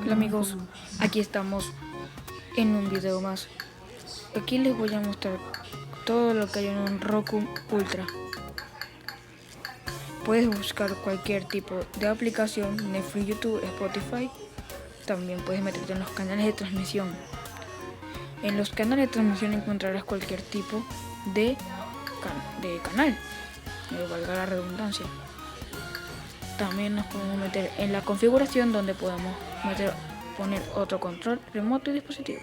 Hola amigos, aquí estamos en un video más. Aquí les voy a mostrar todo lo que hay en un Roku Ultra. Puedes buscar cualquier tipo de aplicación, Netflix, YouTube, Spotify. También puedes meterte en los canales de transmisión. En los canales de transmisión encontrarás cualquier tipo de canal, valga la redundancia. También nos podemos meter en la configuración donde podemos poner otro control remoto y dispositivo.